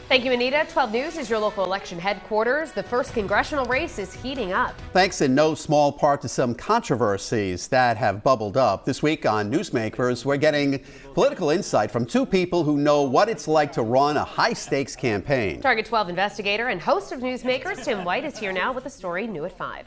Thank you, Anita. 12 News is your local election headquarters. The first congressional race is heating up. Thanks in no small part to some controversies that have bubbled up. This week on Newsmakers, we're getting political insight from two people who know what it's like to run a high-stakes campaign. Target 12 investigator and host of Newsmakers, Tim White, is here now with a story new at 5.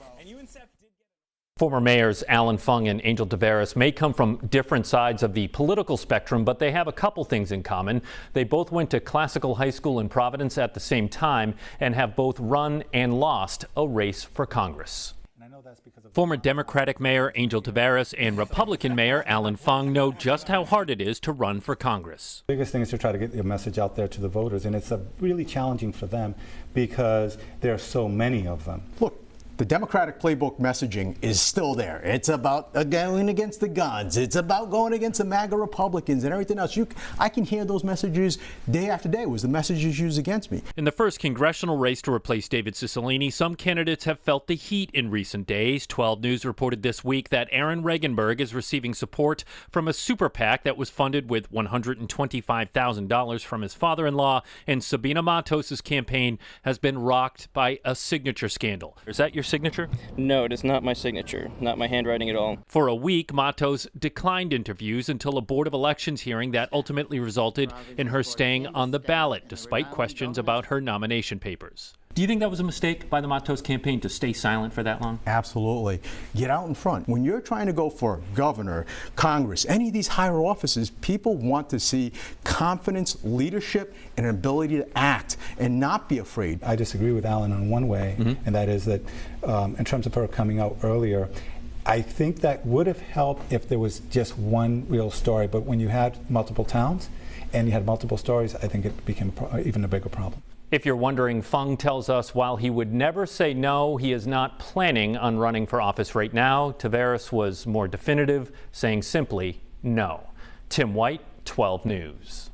Former mayors Fung and Angel Taveras may come from different sides of the political spectrum, but they have a couple things in common. They both went to Classical High School in Providence at the same time and have both run and lost a race for Congress. Former Democratic Mayor Angel Taveras and Republican Mayor Fung know just how hard it is to run for Congress. The biggest thing is to try to get your message out there to the voters, and it's really challenging for them because there are so many of them. Look, the Democratic playbook messaging is still there. It's about going against the guns. It's about going against the MAGA Republicans and everything else. I can hear those messages day after day. It was the messages used against me. In the first congressional race to replace David Cicilline, some candidates have felt the heat in recent days. 12 News reported this week that Aaron Regenberg is receiving support from a super PAC that was funded with $125,000 from his father-in-law, and Sabina Matos' campaign has been rocked by a signature scandal. Is that your signature? No, it is not my signature, not my handwriting at all. For a week, Matos declined interviews until a Board of Elections hearing that ultimately resulted in her staying on the ballot, despite questions about her nomination papers. Do you think that was a mistake by the Matos campaign to stay silent for that long? Absolutely. Get out in front. When you're trying to go for governor, Congress, any of these higher offices, people want to see confidence, leadership, and an ability to act and not be afraid. I disagree with Alan in one way, and that is that in terms of her coming out earlier, I think that would have helped if there was just one real story. But when you had multiple towns and you had multiple stories, I think it became even a bigger problem. If you're wondering, Fung tells us while he would never say no, he is not planning on running for office right now. Taveras was more definitive, saying simply no. Tim White, 12 News.